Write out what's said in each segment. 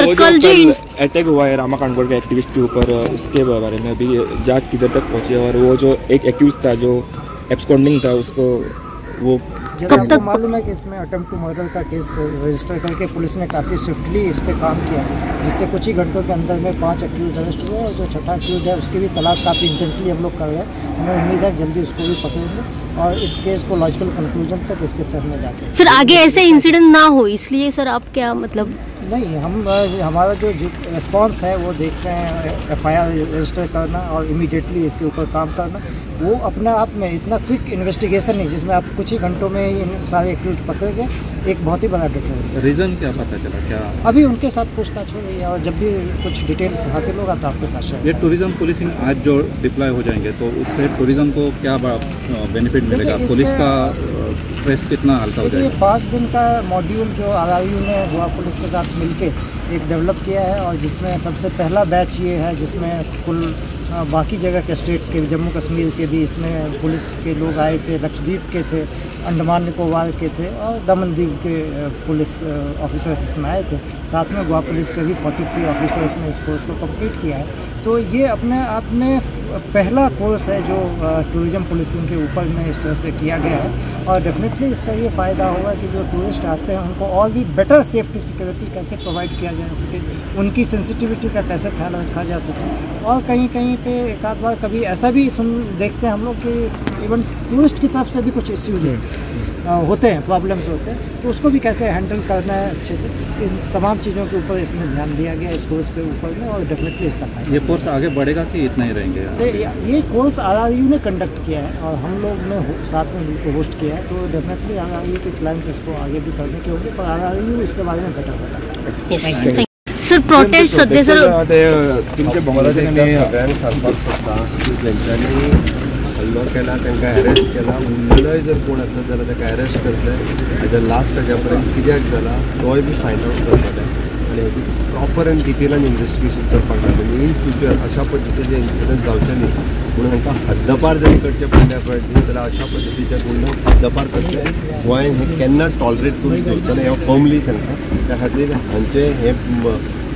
But कल जो attack हुआ है रामा कांडकोट के एक्टिविस्ट के ऊपर, उसके बारे में अभी जांच किधर तक पहुंची है? और वो जो एक एक्यूज था जो एब्सकॉन्डिंग था, उसको वो कब तक मालूम है कि इसमें अटेम्प्ट टू मर्डर का केस रजिस्टर करके पुलिस ने काफ़ी स्विफ्टली इस पर काम किया, जिससे कुछ ही घंटों के अंदर में 5 एक्यूज अरेस्ट हुए और जो छठा एक्यूज है उसकी भी तलाश काफ़ी इंटेंसली हम लोग कर रहे हैं। हमें उम्मीद है जल्दी उसको भी पकड़ेंगे और इस केस को लॉजिकल कंक्लूजन तक इसके तहत में जाके। सर आगे ऐसे इंसिडेंट ना हो इसलिए सर आप क्या मतलब? नहीं, हमारा जो रिस्पॉन्स है वो देख रहे हैं, FIR रजिस्टर करना और इमीडिएटली इसके ऊपर काम करना, वो अपने आप में इतना क्विक इन्वेस्टिगेशन नहीं जिसमें आप कुछ ही घंटों में इन सारे एक्यूज पकड़ गए, एक बहुत ही बड़ा डिटेल्स। रीज़न क्या पता चला क्या? अभी उनके साथ पूछताछ हो रही है और जब भी कुछ डिटेल्स हासिल होगा तो आपके साथ शेयर। ये टूरिज्म पुलिसिंग आज जो डिप्लॉय हो जाएंगे तो उससे टूरिज्म को क्या बेनिफिट मिलेगा? पुलिस का स्ट्रेस कितना हल्का हो जाएगा? 5 दिन का मॉड्यूल जो RRU ने गोवा पुलिस के साथ मिलके एक डेवलप किया है और जिसमें सबसे पहला बैच ये है जिसमें कुल बाकी जगह के स्टेट्स के, जम्मू कश्मीर के भी इसमें पुलिस के लोग आए थे, लक्षद्वीप के थे, अंडमान निकोबार के थे और दमन दीव के पुलिस ऑफिसर्स इसमें आए थे। साथ में गोवा पुलिस के भी 43 ऑफिसर्स ने इस कोर्स को कंप्लीट किया है। तो ये अपने आप में पहला कोर्स है जो टूरिज्म पुलिसिंग के ऊपर में इस तरह से किया गया है और डेफिनेटली इसका ये फ़ायदा होगा कि जो टूरिस्ट आते हैं उनको और भी बेटर सेफ्टी सिक्योरिटी कैसे प्रोवाइड किया जा सके, उनकी सेंसिटिविटी का कैसे ख्याल रखा जा सके। और कहीं कहीं पे एक आध बार कभी ऐसा भी देखते हैं हम लोग कि इवन टूरिस्ट की तरफ से भी कुछ इश्यूज होते हैं, प्रॉब्लम्स होते हैं, तो उसको भी कैसे हैंडल करना है अच्छे से, इन तमाम चीज़ों के ऊपर इसमें ध्यान दिया गया इस कोर्स के ऊपर में और डेफिनेटली इसका फायदा। ये कोर्स आगे बढ़ेगा कि इतना ही रहेंगे? ये कोर्स RRU ने कंडक्ट किया है और हम लोग ने साथ में मिलकर होस्ट किया है, तो डेफिनेटली RRU के प्लान्स इसको आगे भी करने के होंगे, पर RRU इसके बारे में बेटर बताएगा। सर प्रोटेस्ट सध्या सर तुमच्या बंगलादेशाने सगळ्यांक सांगपाक सोदता की तेंच्यांनी हल्लो केला, तांकां अरेस्ट केला, उरलेलोय जर कोण आसत जाल्यार ताका अरेस्ट करतले, हाच्या लास्ट हाज्या पर्यंत कित्याक जाला तोय बी फायंड आउट करपा जाय आनी हेजी प्रॉपर आनी डिटेलान इन्वेस्टिगेशन करपाक जाय। म्हणजे इन फ्युचर अशा पद्दतीचे इन्सिडंट जावचे न्ही म्हणून हांकां हद्दपार जरी करचे पडले पळय जाल्यार अशा पद्दतीचे गुन्हे हद्दपार करचे गोंयान हें केन्ना टॉलरेट करून घेवचो ना, हें फर्मली सांगता। त्या खातीर हांचे हे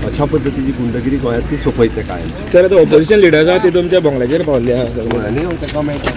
अशा पद्दतीची गुंडगिरी गोंयांत ती सोंपयतले कायम। सर, आता ऑपोजिशन लिडर्स आहा ती तुमच्या बंगल्याचेर पावल्ले आहा सगळे आनी ताका मेळटा